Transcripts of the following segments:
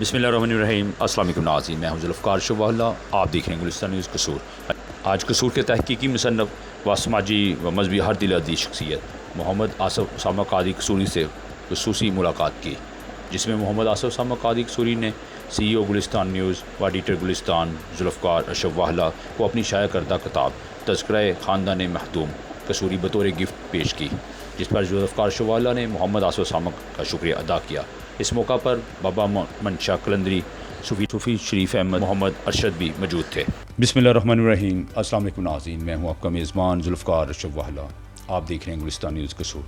بسم اللہ الرحمن الرحیم۔ السلام علیکم ناظرین، میں ہوں ذوالفقار شبہ اللہ، آپ دیکھ رہے ہیں گلستان نیوز قصور۔ آج قصور کے تحقیقی مصنف و سماجی و مذہبی ہر دل عزیز شخصیت محمد آصف اسامہ قادری قصوری سے خصوصی ملاقات کی، جس میں محمد آصف اسامہ قادری قصوری نے سی او گلستان نیوز و ایڈیٹر گلستان ذوالفقار شبہ اللہ کو اپنی شائع کردہ کتاب تذکرہ خاندان مخدوم قصوری بطور گفٹ پیش کی، جس پر ذوالفقار شبہ اللہ نے محمد آصف اسامہ کا شکریہ ادا کیا۔ اس موقع پر بابا منشا قلندری، صوفی شریف احمد، محمد ارشد بھی موجود تھے۔ بسم اللہ الرحمن الرحیم۔ السلام علیکم ناظرین، میں ہوں آپ کا میزبان ذوالفقار شبہ اللہ، آپ دیکھ رہے ہیں گلستان نیوز قصور۔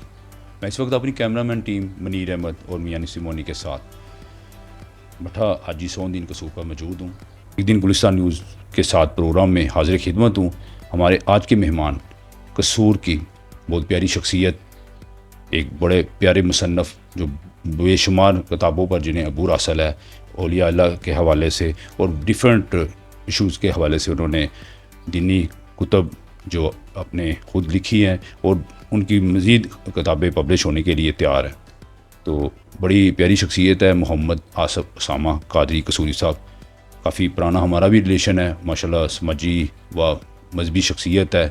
میں اس وقت اپنی کیمرہ مین ٹیم منیر احمد اور میاں نسیمونی کے ساتھ بٹھا حاجی سون دین قصور پر موجود ہوں۔ ایک دن گلستان نیوز کے ساتھ پروگرام میں حاضر خدمت ہوں۔ ہمارے آج کے مہمان قصور کی بہت پیاری شخصیت، ایک بڑے پیارے مصنف جو بے شمار کتابوں پر جنہیں عبور حاصل ہے اولیاء اللہ کے حوالے سے اور ڈیفرنٹ ایشوز کے حوالے سے، انہوں نے دینی کتب جو اپنے خود لکھی ہیں اور ان کی مزید کتابیں پبلش ہونے کے لیے تیار ہیں۔ تو بڑی پیاری شخصیت ہے محمد آصف اسامہ قادری قصوری صاحب۔ کافی پرانا ہمارا بھی ریلیشن ہے، ماشاءاللہ سماجی و مذہبی شخصیت ہے،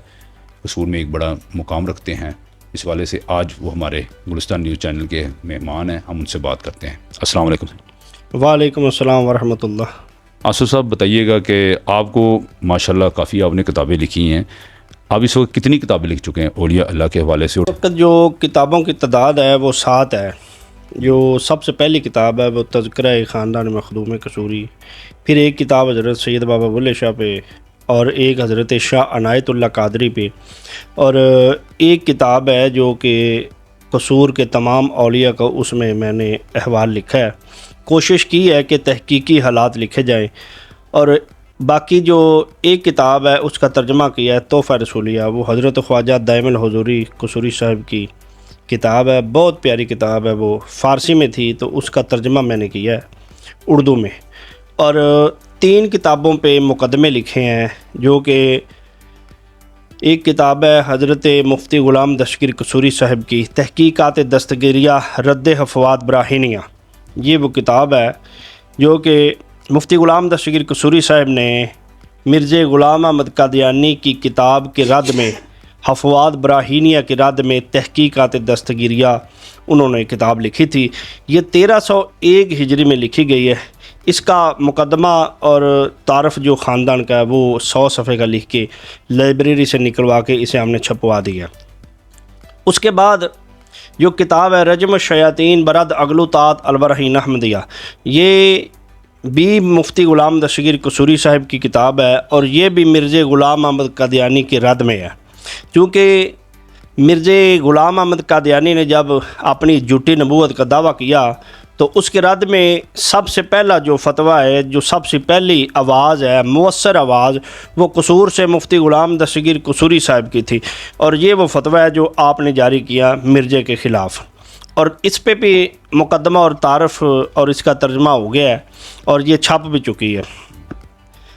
قصور میں ایک بڑا مقام رکھتے ہیں۔ اس والے سے آج وہ ہمارے گلستان نیوز چینل کے مہمان ہیں، ہم ان سے بات کرتے ہیں۔ السلام علیکم۔ وعلیکم السلام ورحمۃ اللہ۔ آصف صاحب بتائیے گا کہ آپ کو ماشاءاللہ کافی آپ نے کتابیں لکھی ہیں، آپ اس وقت کتنی کتابیں لکھ چکے ہیں اولیاء اللہ کے حوالے سے؟ اس وقت جو کتابوں کی تعداد ہے وہ 7 ہے۔ جو سب سے پہلی کتاب ہے وہ تذکرہ خاندان مخدوم قصوری، پھر ایک کتاب حضرت سید بابا بلے شاہ پہ، اور ایک حضرت شاہ عنایت اللہ قادری پہ، اور ایک کتاب ہے جو کہ قصور کے تمام اولیاء کا، اس میں میں نے احوال لکھا ہے۔ کوشش کی ہے کہ تحقیقی حالات لکھے جائیں، اور باقی جو ایک کتاب ہے اس کا ترجمہ کیا ہے تحفہ رسولیہ، وہ حضرت خواجہ دائم الحضوری قصوری صاحب کی کتاب ہے، بہت پیاری کتاب ہے، وہ فارسی میں تھی تو اس کا ترجمہ میں نے کیا ہے اردو میں، اور 3 کتابوں پہ مقدمے لکھے ہیں، جو کہ ایک کتاب ہے حضرت مفتی غلام دستگیر قصوری صاحب کی تحقیقات دستگیریہ رد حفوات براہینیہ، یہ وہ کتاب ہے جو کہ مفتی غلام دستگیر قصوری صاحب نے مرزا غلام احمد قادیانی کی کتاب کے رد میں، حفوات براہینیہ کے رد میں تحقیقات دستگیریہ انہوں نے کتاب لکھی تھی۔ یہ 1301 ہجری میں لکھی گئی ہے۔ اس کا مقدمہ اور تعارف جو خاندان کا ہے وہ 100 صفحے کا لکھ کے لائبریری سے نکلوا کے اسے ہم نے چھپوا دیا۔ اس کے بعد جو کتاب ہے رجم الشیاطین برد اغلوطات البراہین احمدیہ، یہ بھی مفتی غلام دستگیر قصوری صاحب کی کتاب ہے، اور یہ بھی مرزا غلام احمد قادیانی کے رد میں ہے، کیونکہ مرزا غلام احمد قادیانی نے جب اپنی جھوٹی نبوت کا دعویٰ کیا تو اس کے رد میں سب سے پہلا جو فتویٰ ہے، جو سب سے پہلی آواز ہے، مؤثر آواز، وہ قصور سے مفتی غلام دستگیر قصوری صاحب کی تھی، اور یہ وہ فتویٰ ہے جو آپ نے جاری کیا مرزا کے خلاف، اور اس پہ بھی مقدمہ اور تعارف اور اس کا ترجمہ ہو گیا ہے، اور یہ چھپ بھی چکی ہے۔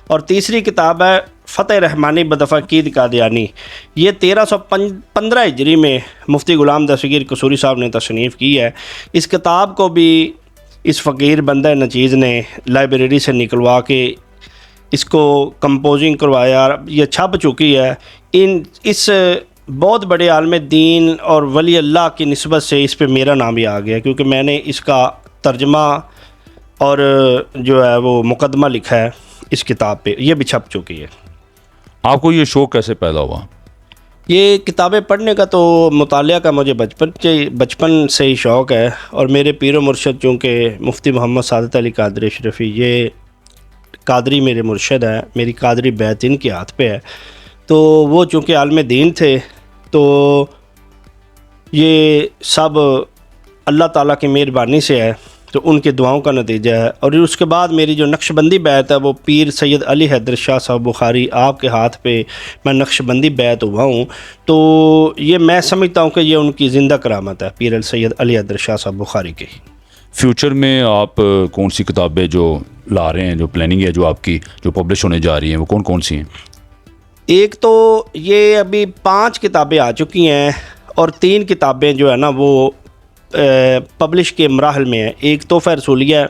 اور تیسری کتاب ہے فتح رحمانی بدفع قید قادیانی، یہ 1315 ہجری میں مفتی غلام دستگیر قصوری صاحب نے تصنیف کی ہے۔ اس کتاب کو بھی اس فقیر بندہ نچیز نے لائبریری سے نکلوا کے اس کو کمپوزنگ کروایا، یہ چھپ چکی ہے۔ اس بہت بڑے عالم دین اور ولی اللہ کی نسبت سے اس پہ میرا نام بھی آ گیا، کیونکہ میں نے اس کا ترجمہ اور جو ہے وہ مقدمہ لکھا ہے اس کتاب پہ، یہ بھی چھپ چکی ہے۔ آپ کو یہ شوق کیسے پیدا ہوا؟ یہ کتابیں پڑھنے کا تو مطالعہ کا مجھے بچپن سے ہی شوق ہے، اور میرے پیر و مرشد چونکہ مفتی محمد سعادت علی قادری اشرفی، یہ قادری میرے مرشد ہیں، میری قادری بیعت ان کے ہاتھ پہ ہے، تو وہ چونکہ عالم دین تھے، تو یہ سب اللہ تعالیٰ کی مہربانی سے ہے، تو ان کے دعاؤں کا نتیجہ ہے۔ اور اس کے بعد میری جو نقش بندی بیعت ہے وہ پیر سید علی حیدر شاہ صاحب بخاری آپ کے ہاتھ پہ میں نقش بندی بیعت ہوا ہوں، تو یہ میں سمجھتا ہوں کہ یہ ان کی زندہ کرامت ہے، پیر سید علی حیدر شاہ صاحب بخاری کی۔ فیوچر میں آپ کون سی کتابیں جو لا رہے ہیں، جو پلاننگ ہے جو آپ کی جو پبلش ہونے جا رہی ہیں، وہ کون کون سی ہیں؟ ایک تو یہ ابھی 5 کتابیں آ چکی ہیں، اور 3 کتابیں جو ہے نا وہ پبلش کے مراحل میں ہیں۔ ایک تحفہ رسولیہ ہے،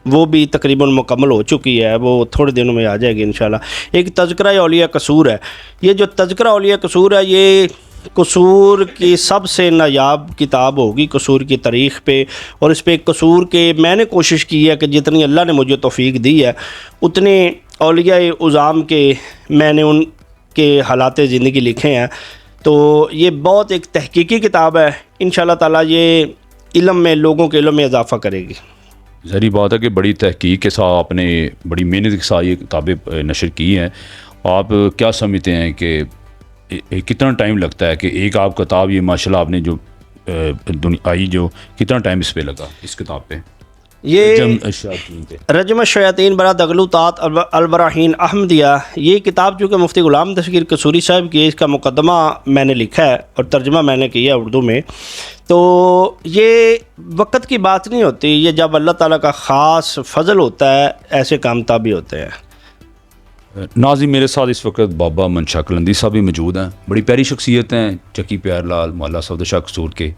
وہ بھی تقریباً مکمل ہو چکی ہے، وہ تھوڑے دنوں میں آ جائے گی انشاءاللہ۔ ایک تذکرہ اولیاء قصور ہے، یہ جو تذکرہ اولیاء قصور ہے یہ قصور کی سب سے نایاب کتاب ہوگی قصور کی تاریخ پہ، اور اس پہ قصور کے میں نے کوشش کی ہے کہ جتنی اللہ نے مجھے توفیق دی ہے اتنے اولیاء اعظام کے میں نے ان کے حالات زندگی لکھے ہیں، تو یہ بہت ایک تحقیقی کتاب ہے، انشاءاللہ تعالیٰ یہ علم میں لوگوں کے علم میں اضافہ کرے گی۔ ظاہری بات ہے کہ بڑی تحقیق کے ساتھ آپ نے بڑی محنت کے ساتھ یہ کتابیں نشر کی ہیں۔ آپ کیا سمجھتے ہیں کہ کتنا ٹائم لگتا ہے کہ ایک آپ کتاب یہ ماشاءاللہ آپ نے جو دنیا آئی جو کتنا ٹائم اس پہ لگا اس کتاب پہ؟ یہ شاطین پہ رجم الشیاطین برا دغلوطات البراہین احمدیہ، یہ کتاب چونکہ مفتی غلام دستگیر قصوری صاحب کی ہے، اس کا مقدمہ میں نے لکھا ہے اور ترجمہ میں نے کیا ہے اردو میں، تو یہ وقت کی بات نہیں ہوتی، یہ جب اللہ تعالیٰ کا خاص فضل ہوتا ہے ایسے کام تابع ہوتے ہیں۔ ناظرین، میرے ساتھ اس وقت بابا منشا قلندی صاحب بھی موجود ہیں، بڑی پیاری شخصیت ہیں، چکی پیار لال محلہ صفدر شاہ قصور کے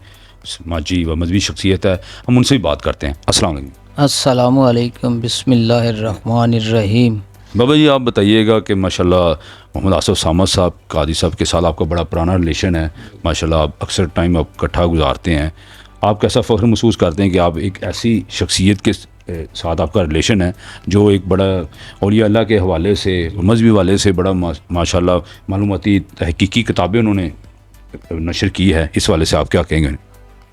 سماجی و مذہبی شخصیت ہے، ہم ان سے بھی بات کرتے ہیں۔ السلام علیکم۔ السلام علیکم، بسم اللہ الرحمن الرحیم۔ بابا جی آپ بتائیے گا کہ ماشاءاللہ محمد آصف سامد صاحب قاضی صاحب کے ساتھ آپ کا بڑا پرانا ریلیشن ہے، ماشاءاللہ آپ اکثر ٹائم آپ اکٹھا گزارتے ہیں، آپ کیسا فخر محسوس کرتے ہیں کہ آپ ایک ایسی شخصیت کے ساتھ آپ کا ریلیشن ہے جو ایک بڑا اولیاء اللہ کے حوالے سے مذہبی حوالے سے بڑا ماشاءاللہ معلوماتی تحقیقی کتابیں انہوں نے نشر کی ہے، اس والے سے آپ کیا کہیں گے؟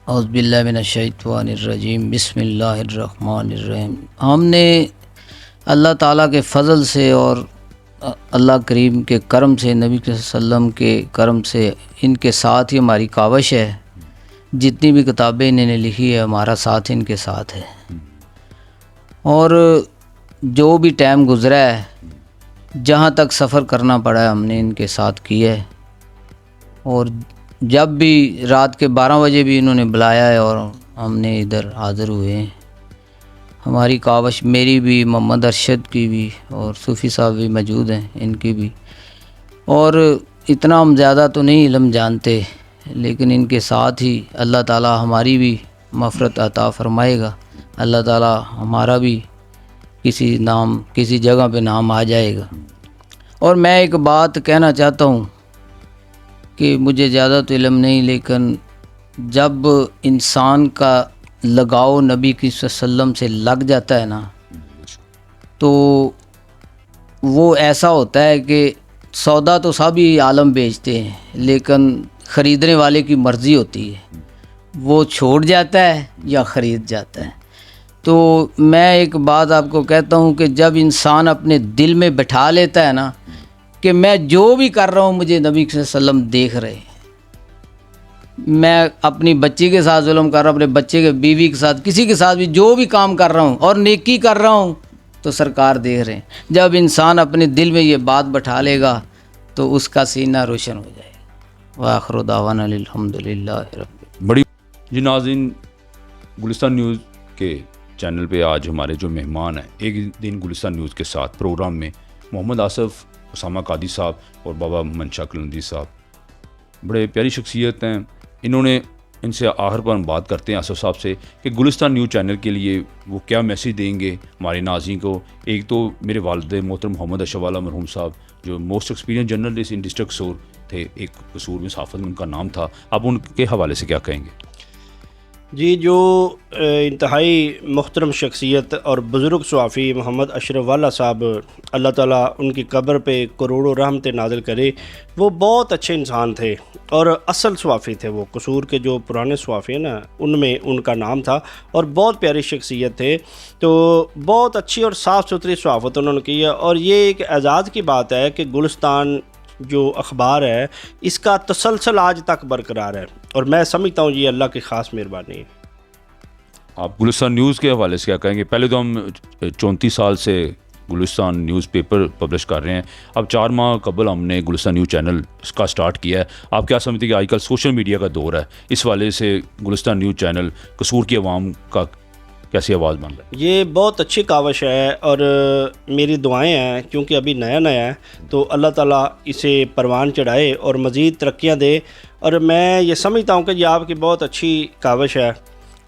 اعوذ باللہ من الشیطان الرجیم، بسم اللہ الرحمن الرحیم۔ ہم نے اللہ تعالیٰ کے فضل سے اور اللہ کریم کے کرم سے، نبی صلی اللہ علیہ وسلم کے کرم سے ان کے ساتھ ہی ہماری کاوش ہے، جتنی بھی کتابیں انہوں نے لکھی ہے ہمارا ساتھ ان کے ساتھ ہے، اور جو بھی ٹائم گزرا ہے جہاں تک سفر کرنا پڑا ہے ہم نے ان کے ساتھ کیا ہے، اور جب بھی رات کے 12 بجے بھی انہوں نے بلایا ہے اور ہم نے ادھر حاضر ہوئے ہیں۔ ہماری کاوش میری بھی، محمد ارشد کی بھی، اور صوفی صاحب بھی موجود ہیں ان کی بھی، اور اتنا ہم زیادہ تو نہیں علم جانتے، لیکن ان کے ساتھ ہی اللہ تعالیٰ ہماری بھی مغفرت عطا فرمائے گا، اللہ تعالیٰ ہمارا بھی کسی جگہ پہ نام آ جائے گا۔ اور میں ایک بات کہنا چاہتا ہوں کہ مجھے زیادہ تو علم نہیں، لیکن جب انسان کا لگاؤ نبی کی صلی اللہ علیہ وسلم سے لگ جاتا ہے نا، تو وہ ایسا ہوتا ہے کہ سودا تو سب ہی عالم بیچتے ہیں، لیکن خریدنے والے کی مرضی ہوتی ہے، وہ چھوڑ جاتا ہے یا خرید جاتا ہے۔ تو میں ایک بات آپ کو کہتا ہوں کہ جب انسان اپنے دل میں بٹھا لیتا ہے نا کہ میں جو بھی کر رہا ہوں مجھے نبی صلی اللہ علیہ وسلم دیکھ رہے ہیں، میں اپنی بچی کے ساتھ ظلم کر رہا ہوں، اپنے بچے کے بیوی کے ساتھ، کسی کے ساتھ بھی جو بھی کام کر رہا ہوں اور نیکی کر رہا ہوں تو سرکار دیکھ رہے ہیں۔ جب انسان اپنے دل میں یہ بات بٹھا لے گا تو اس کا سینہ روشن ہو جائے گا۔ وآخر دعوانا الحمدللہ رب۔ بڑی جی ناظرین، گلستان نیوز کے چینل پہ آج ہمارے جو مہمان ہیں ایک دن گلستان نیوز کے ساتھ پروگرام میں محمد آصف اسامہ قادری صاحب اور بابا منشا قلندی صاحب، بڑے پیاری شخصیت ہیں، انہوں نے ان سے آخر پر ہم بات کرتے ہیں آصف صاحب سے کہ گلستان نیوز چینل کے لیے وہ کیا میسیج دیں گے ہمارے ناظرین کو۔ ایک تو میرے والد محترم محمد اشرف والا مرحوم صاحب جو موسٹ ایکسپیرینس جرنلسٹ ان ڈسٹرکٹ قصور تھے، ایک قصور میں صحافت میں ان کا نام تھا، آپ ان کے حوالے سے کیا کہیں گے؟ جی، جو انتہائی محترم شخصیت اور بزرگ صحافی محمد اشرف والا صاحب، اللہ تعالیٰ ان کی قبر پہ کروڑوں رحمت نازل کرے، وہ بہت اچھے انسان تھے اور اصل صحافی تھے، وہ قصور کے جو پرانے صحافی ہیں نا ان میں ان کا نام تھا، اور بہت پیاری شخصیت تھے، تو بہت اچھی اور صاف ستھری صحافت انہوں نے کی ہے، اور یہ ایک اعزاز کی بات ہے کہ گلستان جو اخبار ہے اس کا تسلسل آج تک برقرار ہے، اور میں سمجھتا ہوں یہ اللہ کی خاص مہربانی ہے۔ آپ گلستان نیوز کے حوالے سے کیا کہیں گے؟ پہلے تو ہم 34 سال سے گلستان نیوز پیپر پبلش کر رہے ہیں، اب 4 ماہ قبل ہم نے گلستان نیوز چینل اس کا سٹارٹ کیا ہے۔ آپ کیا سمجھتے ہیں کہ آج کل سوشل میڈیا کا دور ہے، اس والے سے گلستان نیوز چینل قصور کی عوام کا کیسی آواز بن رہا ہے؟ یہ بہت اچھی کاوش ہے، اور میری دعائیں ہیں کیونکہ ابھی نیا ہے تو اللہ تعالیٰ اسے پروان چڑھائے اور مزید ترقیاں دے، اور میں یہ سمجھتا ہوں کہ یہ آپ کی بہت اچھی کاوش ہے،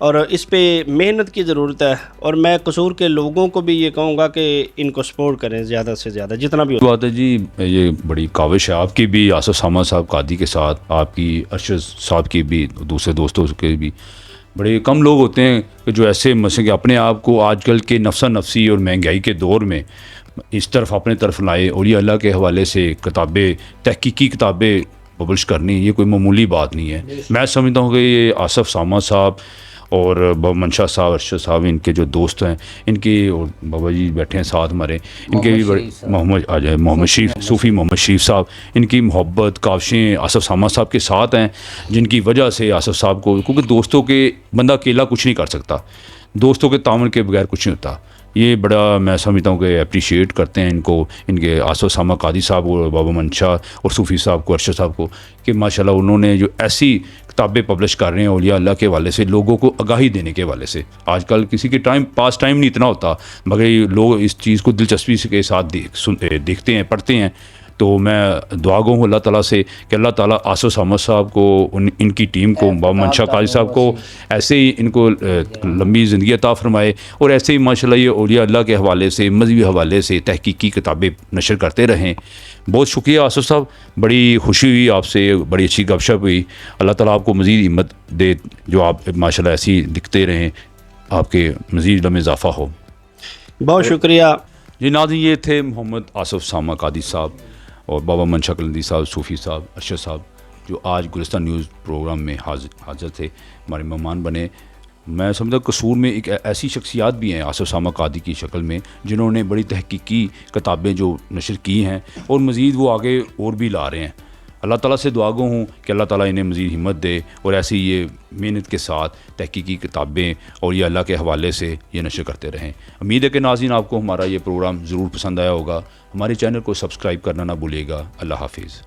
اور اس پہ محنت کی ضرورت ہے، اور میں قصور کے لوگوں کو بھی یہ کہوں گا کہ ان کو سپورٹ کریں زیادہ سے زیادہ جتنا بھی بات ہے جی، یہ بڑی کاوش ہے آپ کی بھی، آصف سامہ صاحب قادی کے ساتھ، آپ کی ارشد صاحب کی بھی، دوسرے دوستوں کے بھی۔ بڑے کم لوگ ہوتے ہیں کہ جو ایسے مثلا کہ اپنے آپ کو آج کل کے نفسا نفسی اور مہنگائی کے دور میں اس طرف اپنے طرف لائے، اولیاء اللہ کے حوالے سے کتابیں، تحقیقی کتابیں پبلش کرنی، یہ کوئی معمولی بات نہیں ہے۔ میں سمجھتا ہوں کہ یہ آصف سامہ صاحب اور بابا منشا صاحب، ارشد صاحب، ان کے جو دوست ہیں، ان کے، اور بابا جی بیٹھے ہیں ساتھ ہمارے، ان کے بھی بڑے، محمد شریف، صوفی محمد شریف صاحب، ان کی محبت کاوشیں آصف سامہ صاحب کے ساتھ ہیں، جن کی وجہ سے آصف صاحب کو، کیونکہ دوستوں کے، بندہ اکیلا کچھ نہیں کر سکتا، دوستوں کے تعاون کے بغیر کچھ نہیں ہوتا۔ یہ بڑا میں سمجھتا ہوں کہ اپریشیٹ کرتے ہیں ان کو، ان کے آصف سامہ قادی صاحب اور بابا منشا اور صوفی صاحب کو، ارشد صاحب کو، کہ ماشاءاللہ انہوں نے جو ایسی کتابیں پبلش کر رہے ہیں اولیاء اللہ کے حوالے سے، لوگوں کو آگاہی دینے کے حوالے سے۔ آج کل کسی کے پاس ٹائم نہیں اتنا ہوتا، مگر یہ لوگ اس چیز کو دلچسپی کے ساتھ دیکھتے ہیں، پڑھتے ہیں۔ تو میں دعا گو ہوں اللہ تعالیٰ سے کہ اللہ تعالیٰ آصف سامہ صاحب کو، ان کی ٹیم کو، بابا منشا قادی صاحب کو ایسے ہی ان کو لمبی زندگی عطا فرمائے، اور ایسے ہی ماشاءاللہ یہ اولیاء اللہ کے حوالے سے، مذہبی حوالے سے تحقیقی کتابیں نشر کرتے رہیں۔ بہت شکریہ آصف صاحب، بڑی خوشی ہوئی آپ سے، بڑی اچھی گپ شپ ہوئی۔ اللہ تعالیٰ آپ کو مزید ہمت دے، جو آپ ماشاءاللہ ایسی دکھتے رہیں، آپ کے مزید علم میں اضافہ ہو۔ بہت شکریہ جی ناظرین، یہ تھے محمد آصف سامہ قادی صاحب اور بابا منشا قلندری صاحب، صوفی صاحب، ارشد صاحب، جو آج گلستان نیوز پروگرام میں حاضر تھے، ہمارے مہمان بنے۔ میں سمجھتا ہوں قصور میں ایک ایسی شخصیات بھی ہیں آصف سامہ قادی کی شکل میں، جنہوں نے بڑی تحقیقی کتابیں جو نشر کی ہیں، اور مزید وہ آگے اور بھی لا رہے ہیں۔ اللہ تعالیٰ سے دعا گو ہوں کہ اللہ تعالیٰ انہیں مزید ہمت دے، اور ایسی یہ محنت کے ساتھ تحقیقی کتابیں اور یہ اللہ کے حوالے سے یہ نشر کرتے رہیں۔ امید ہے کہ ناظرین آپ کو ہمارا یہ پروگرام ضرور پسند آیا ہوگا۔ ہمارے چینل کو سبسکرائب کرنا نہ بھولیے گا۔ اللہ حافظ۔